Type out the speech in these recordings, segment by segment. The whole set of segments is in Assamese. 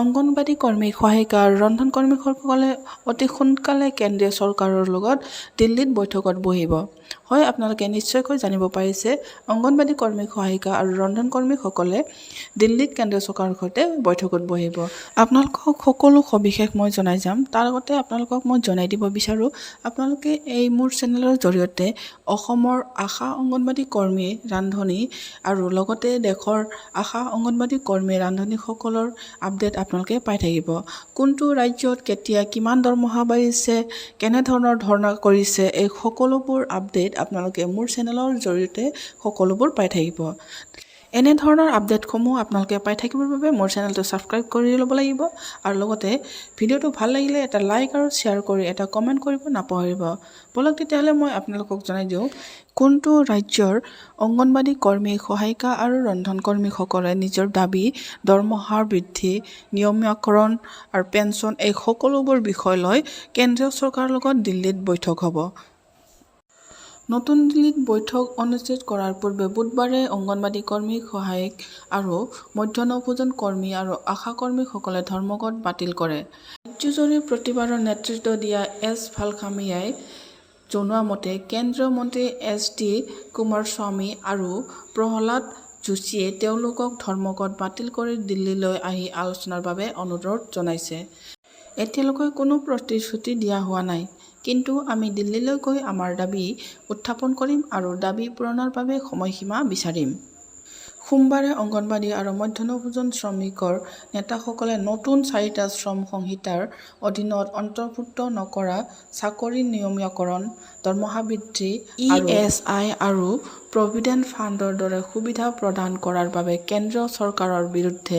অংগনবাদী কৰ্মী সহায়িকা আৰু ৰন্ধন কৰ্মীসকলে অতি সোনকালে কেন্দ্ৰীয় চৰকাৰৰ লগত দিল্লীত বৈঠকত বহিব। হয়, আপোনালোকে নিশ্চয়কৈ জানিব পাৰিছে অংগনবাদী কৰ্মী সহায়িকা আৰু ৰন্ধন কৰ্মীসকলে দিল্লীত কেন্দ্ৰীয় চৰকাৰৰ সৈতে বৈঠকত বহিব। আপোনালোকক সকলো সবিশেষ মই জনাই যাম। তাৰ আগতে আপোনালোকক মই জনাই দিব বিচাৰোঁ, আপোনালোকে এই মোৰ চেনেলৰ জৰিয়তে অসমৰ আশা অংগনবাদী কৰ্মী ৰান্ধনী আৰু লগতে দেশৰ আশা অংগনবাদী কৰ্মী ৰান্ধনীসকলৰ আপডেট আপোনালোকে পাই থাকিব। কোনটো ৰাজ্যত কেতিয়া কিমান দৰমহা বাঢ়িছে, কেনেধৰণৰ ধৰ্ণা কৰিছে, এই সকলোবোৰ আপডেট আপোনালোকে মোৰ চেনেলৰ জৰিয়তে সকলোবোৰ পাই থাকিব। এনেধৰণৰ আপডেটসমূহ আপোনালোকে পাই থাকিবৰ বাবে মোৰ চেনেলটো ছাবস্ক্ৰাইব কৰি ল'ব লাগিব আৰু লগতে ভিডিঅ'টো ভাল লাগিলে এটা লাইক আৰু শ্বেয়াৰ কৰি এটা কমেণ্ট কৰিব নাপাহৰিব। বলক তেতিয়াহ'লে মই আপোনালোকক জনাই দিওঁ কোনটো ৰাজ্যৰ অংগনবাদী কৰ্মী সহায়িকা আৰু ৰন্ধন কৰ্মীসকলে নিজৰ দাবী, দৰমহাৰ বৃদ্ধি, নিয়মীয়াকৰণ আৰু পেঞ্চন এই সকলোবোৰ বিষয় লৈ কেন্দ্ৰীয় চৰকাৰৰ লগত দিল্লীত বৈঠক হ'ব। নতুন দিল্লীত বৈঠক অনুষ্ঠিত কৰাৰ পূৰ্বে বুধবাৰে অংগনবাদী কৰ্মী সহায়ক আৰু মধ্যাহ্ন ভোজন কৰ্মী আৰু আশা কৰ্মীসকলে ধৰ্মঘট বাতিল কৰে। ৰাজ্যজুৰি প্ৰতিবাদৰ নেতৃত্ব দিয়া এছ ভালখামিয়াই জনোৱা মতে কেন্দ্ৰীয় মন্ত্ৰী এছ টি কুমাৰস্বামী আৰু প্ৰহ্লাদ যোশীয়ে তেওঁলোকক ধৰ্মঘট বাতিল কৰি দিল্লীলৈ আহি আলোচনাৰ বাবে অনুৰোধ জনাইছে। এতিয়ালৈকে কোনো প্ৰতিশ্ৰুতি দিয়া হোৱা নাই, কিন্তু আমি দিল্লীলৈ গৈ আমাৰ দাবী উত্থাপন কৰিম আৰু দাবী পূৰণৰ বাবে সময়সীমা বিচাৰিম। সোমবাৰে অংগনবাদী আৰু মধ্যাহ্ন ভোজন শ্ৰমিকৰ নেতাসকলে নতুন 4টা শ্ৰম সংহিতাৰ অধীনত অন্তৰ্ভুক্ত নকৰা চাকৰি নিয়মীয়াকৰণ, দৰমহা বৃদ্ধি, ESI আৰু প্ৰভিডেণ্ট ফাণ্ডৰ দৰে সুবিধা প্ৰদান কৰাৰ বাবে কেন্দ্ৰীয় চৰকাৰৰ বিৰুদ্ধে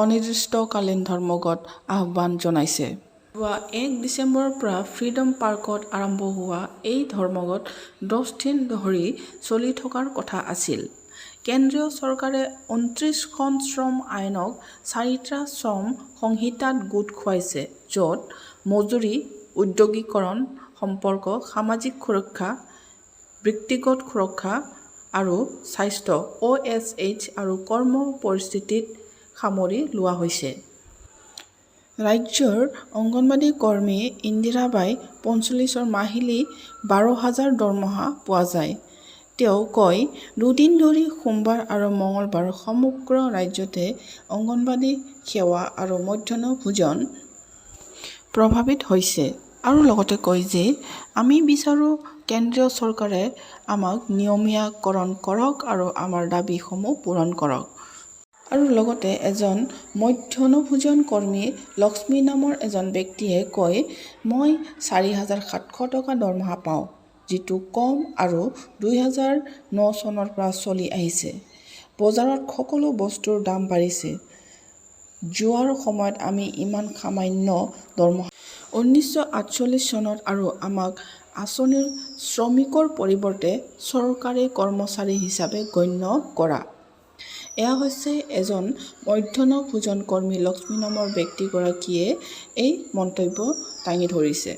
অনিৰ্দিষ্টকালীন ধৰ্মঘট আহ্বান জনাইছে। যোৱা 1 ডিচেম্বৰৰ পৰা ফ্ৰীডম পাৰ্কত আৰম্ভ হোৱা এই ধৰ্মঘট 10 দিন ধৰি চলি থকাৰ কথা আছিল। কেন্দ্ৰীয় চৰকাৰে 29খন শ্ৰম আইনক 4টা শ্ৰম সংহিতাত গোট খুৱাইছে, য'ত মজুৰি, ঔদ্যোগিকৰণ, সম্পৰ্ক, সামাজিক সুৰক্ষা, ব্যক্তিগত সুৰক্ষা আৰু স্বাস্থ্য OSH আৰু কৰ্ম পৰিস্থিতিত সামৰি লোৱা হৈছে। ৰাজ্যৰ অংগনবাদী কৰ্মী ইন্দিৰাবাই 45ৰ মাহিলী 12,000 দৰমহা পোৱা যায়। তেওঁ কয়, 2 দিন ধৰি সোমবাৰ আৰু মঙলবাৰ সমগ্ৰ ৰাজ্যতে অংগনবাদী সেৱা আৰু মধ্যাহ্ন ভোজন প্ৰভাৱিত হৈছে আৰু লগতে কয় যে আমি বিচাৰো কেন্দ্ৰীয় চৰকাৰে আমাক নিয়মীয়াকৰণ কৰক আৰু আমাৰ দাবীসমূহ পূৰণ কৰক। আৰু লগতে এজন মধ্যাহ্ন ভোজন কৰ্মী লক্ষ্মী নামৰ এজন ব্যক্তিয়ে কয়, মই 4,700 টকা দৰমহা পাওঁ, যিটো কম আৰু 2009 চনৰ পৰা চলি আহিছে। বজাৰত সকলো বস্তুৰ দাম বাঢ়িছে। যোৱাৰ সময়ত আমি ইমান সামান্য দৰমহা 1948 চনত আৰু আমাক আঁচনিৰ শ্ৰমিকৰ পৰিৱৰ্তে চৰকাৰী কৰ্মচাৰী হিচাপে গণ্য কৰা। এয়া হৈছে এজন মধ্যাহ্ন ভোজন কৰ্মী লক্ষ্মী নামৰ ব্যক্তিগৰাকীয়ে এই মন্তব্য দাঙি ধৰিছে।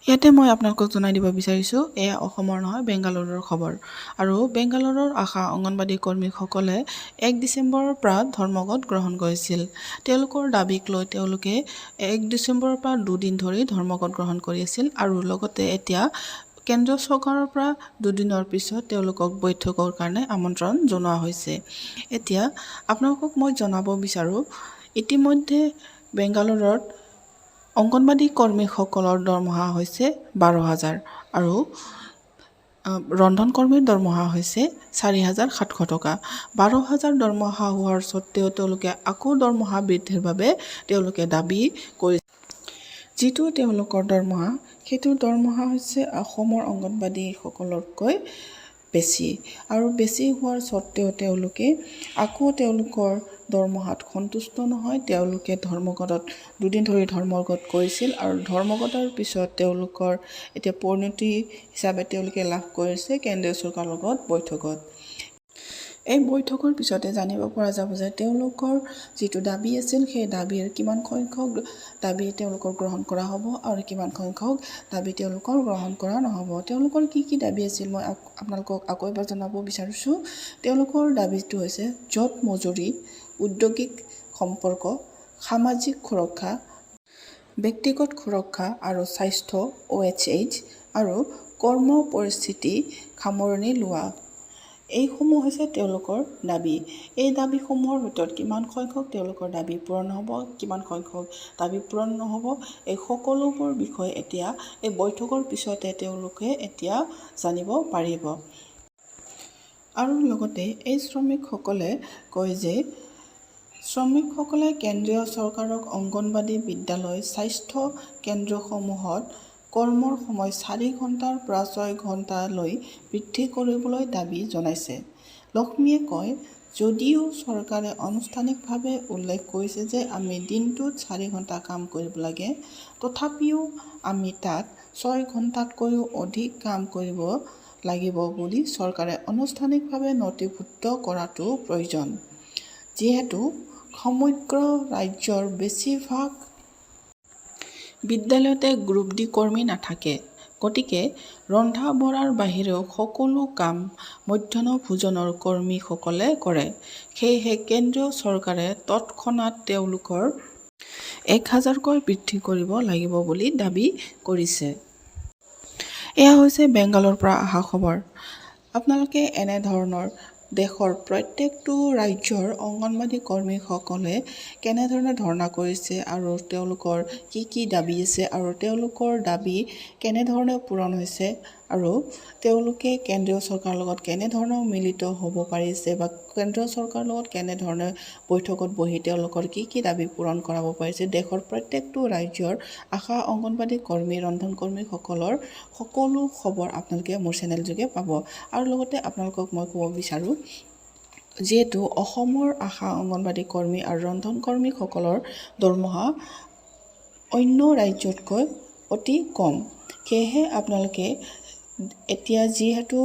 ইয়াতে মই আপোনালোকক জনাই দিব বিচাৰিছোঁ, এয়া অসমৰ নহয় বেংগালুৰুৰ খবৰ। আৰু বেংগালুৰুৰ আশা অংগনবাদী কৰ্মীসকলে 1 ডিচেম্বৰৰ পৰা ধৰ্মঘট গ্ৰহণ কৰিছিল। তেওঁলোকৰ দাবীক লৈ তেওঁলোকে 1 ডিচেম্বৰৰ পৰা 2 দিন ধৰি ধৰ্মঘট গ্ৰহণ কৰি আছিল আৰু লগতে এতিয়া কেন্দ্ৰীয় চৰকাৰৰ পৰা 2 দিনৰ পিছত তেওঁলোকক বৈঠকৰ কাৰণে আমন্ত্ৰণ জনোৱা হৈছে। এতিয়া আপোনালোকক মই জনাব বিচাৰোঁ, ইতিমধ্যে বেংগালুৰুত অংগনবাদী কৰ্মীসকলৰ দৰমহা হৈছে 12,000 আৰু ৰন্ধন কৰ্মীৰ দৰমহা হৈছে 4,700 টকা। 12,000 দৰমহা হোৱাৰ স্বত্তেও তেওঁলোকে আকৌ দৰমহা বৃদ্ধিৰ বাবে তেওঁলোকে দাবী কৰিছে। যিটো তেওঁলোকৰ দৰমহা, সেইটো দৰমহা হৈছে অসমৰ অংগনবাদীসকলতকৈ বেছি আৰু বেছি হোৱাৰ স্বত্তেও তেওঁলোকে আকৌ তেওঁলোকৰ দৰমহাত সন্তুষ্ট নহয়। তেওঁলোকে ধৰ্মঘটত 2 দিন ধৰি ধৰ্মঘট কৰিছিল আৰু ধৰ্মঘটৰ পিছত তেওঁলোকৰ এতিয়া পৰিণতি হিচাপে তেওঁলোকে লাভ কৰিছে কেন্দ্ৰীয় চৰকাৰৰ লগত বৈঠকত। এই বৈঠকৰ পিছতে জানিব পৰা যাব যে তেওঁলোকৰ যিটো দাবী আছিল সেই দাবীৰ কিমান সংখ্যক দাবী তেওঁলোকৰ গ্ৰহণ কৰা হ'ব আৰু কিমান সংখ্যক দাবী তেওঁলোকৰ গ্ৰহণ কৰা নহ'ব। তেওঁলোকৰ কি কি দাবী আছিল মই আপোনালোকক আকৌ এবাৰ জনাব বিচাৰিছোঁ। তেওঁলোকৰ দাবীটো হৈছে য'ত মজুৰি, ঔদ্যোগিক সম্পৰ্ক, সামাজিক সুৰক্ষা, ব্যক্তিগত সুৰক্ষা আৰু স্বাস্থ্য OHH আৰু কৰ্ম পৰিস্থিতি সামৰণি লোৱা। এইসমূহ হৈছে তেওঁলোকৰ দাবী। এই দাবীসমূহৰ ভিতৰত কিমান সংখ্যক তেওঁলোকৰ দাবী পূৰণ হ'ব, কিমান সংখ্যক দাবী পূৰণ নহ'ব, এই সকলোবোৰ বিষয় এতিয়া এই বৈঠকৰ পিছতে তেওঁলোকে এতিয়া জানিব পাৰিব। আৰু লগতে এই শ্ৰমিকসকলে কয় যে শ্ৰমিকসকলে কেন্দ্ৰীয় চৰকাৰক অংগনবাড়ী বিদ্যালয় স্বাস্থ্য কেন্দ্ৰসমূহত কৰ্মৰ সময় 4 ঘণ্টাৰ পৰা 6 ঘণ্টালৈ বৃদ্ধি কৰিবলৈ দাবী জনাইছে। লক্ষ্মীয়ে কয়, যদিও চৰকাৰে আনুষ্ঠানিকভাৱে উল্লেখ কৰিছে যে আমি দিনটোত 4 ঘণ্টা কাম কৰিব লাগে, তথাপিও আমি তাত 6 ঘণ্টাতকৈও অধিক কাম কৰিব লাগিব বুলি চৰকাৰে আনুষ্ঠানিকভাৱে নথিভুক্ত কৰাটো প্ৰয়োজন। যিহেতু সমগ্ৰ ৰাজ্যৰ বেছিভাগ বিদ্যালয়তে গ্ৰুপ ডি কৰ্মী নাথাকে, গতিকে ৰন্ধা-বঢ়াৰ বাহিৰেও সকলো কাম মধ্যাহ্ন ভোজনৰ কৰ্মীসকলে কৰে। সেয়েহে কেন্দ্ৰীয় চৰকাৰে তৎক্ষণাত তেওঁলোকৰ 1000কৈ বৃদ্ধি কৰিব লাগিব বুলি দাবী কৰিছে। এয়া হৈছে বেংগালুৰুৰ পৰা অহা খবৰ। আপোনালোকে এনেধৰণৰ দেশৰ প্ৰত্যেকটো ৰাজ্যৰ অংগনবাড়ী কৰ্মীসকলে কেনেধৰণে ধৰ্ণা কৰিছে আৰু তেওঁলোকৰ কি কি দাবী আছে আৰু তেওঁলোকৰ দাবী কেনেধৰণে পূৰণ হৈছে আৰু তেওঁলোকে কেন্দ্ৰীয় চৰকাৰৰ লগত কেনেধৰণে মিলিত হ'ব পাৰিছে বা কেন্দ্ৰীয় চৰকাৰৰ লগত কেনেধৰণে বৈঠকত বহি তেওঁলোকৰ কি কি দাবী পূৰণ কৰাব পাৰিছে, দেশৰ প্ৰত্যেকটো ৰাজ্যৰ আশা অংগনবাড়ী কৰ্মী, ৰন্ধন কৰ্মীসকলৰ সকলো খবৰ আপোনালোকে মোৰ চেনেল যোগে পাব। আৰু লগতে আপোনালোকক মই ক'ব বিচাৰোঁ, যিহেতু অসমৰ আশা অংগনবাড়ী কৰ্মী আৰু ৰন্ধন কৰ্মীসকলৰ দৰমহা অন্য ৰাজ্যতকৈ অতি কম, সেয়েহে আপোনালোকে এতিয়া যিহেতু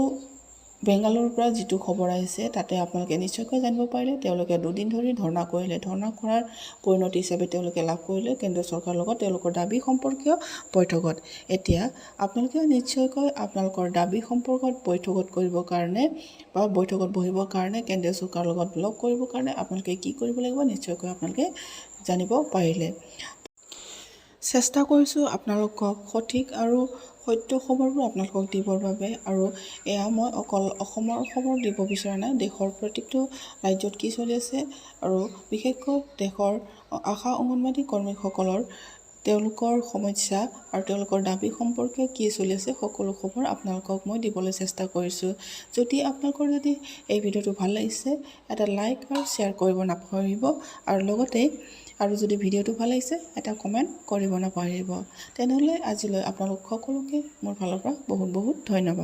বেংগালুৰুৰ পৰা যিটো খবৰ আহিছে তাতে আপোনালোকে নিশ্চয়কৈ জানিব পাৰিলে তেওঁলোকে 2 দিন ধৰি ধৰ্ণা কৰিলে। ধৰ্ণা কৰাৰ পৰিণতি হিচাপে তেওঁলোকে লাভ কৰিলে কেন্দ্ৰীয় চৰকাৰৰ লগত তেওঁলোকৰ দাবী সম্পৰ্কীয় বৈঠকত। এতিয়া আপোনালোকে নিশ্চয়কৈ আপোনালোকৰ দাবী সম্পৰ্কত বৈঠকত কৰিবৰ কাৰণে বা বৈঠকত বহিবৰ কাৰণে কেন্দ্ৰীয় চৰকাৰৰ লগত লগ কৰিবৰ কাৰণে আপোনালোকে কি কৰিব লাগিব নিশ্চয়কৈ আপোনালোকে জানিব পাৰিলে। চেষ্টা কৰিছোঁ আপোনালোকক সঠিক আৰু সত্য খবৰবোৰ আপোনালোকক দিবৰ বাবে, আৰু এয়া মই অকল অসমৰ খবৰ দিব বিচৰা নাই, দেশৰ প্ৰত্যেকটো ৰাজ্যত কি চলি আছে আৰু বিশেষকৈ দেশৰ আশা অংগনবাড়ী কৰ্মীসকলৰ তেওঁলোকৰ সমস্যা আৰু তেওঁলোকৰ দাবী সম্পৰ্কে কি চলি আছে সকলো খবৰ আপোনালোকক মই দিবলৈ চেষ্টা কৰিছোঁ। যদি আপোনালোকৰ যদি এই ভিডিঅ'টো ভাল লাগিছে এটা লাইক আৰু শ্বেয়াৰ কৰিব নাপাহৰিব, আৰু লগতে আৰু যদি ভিডিঅ'টো ভাল লাগিছে এটা কমেণ্ট কৰিব নাপাহৰিব। তেনেহ'লে আজিলৈ আপোনালোক সকলোকে মোৰ ফালৰ পৰা বহুত বহুত ধন্যবাদ।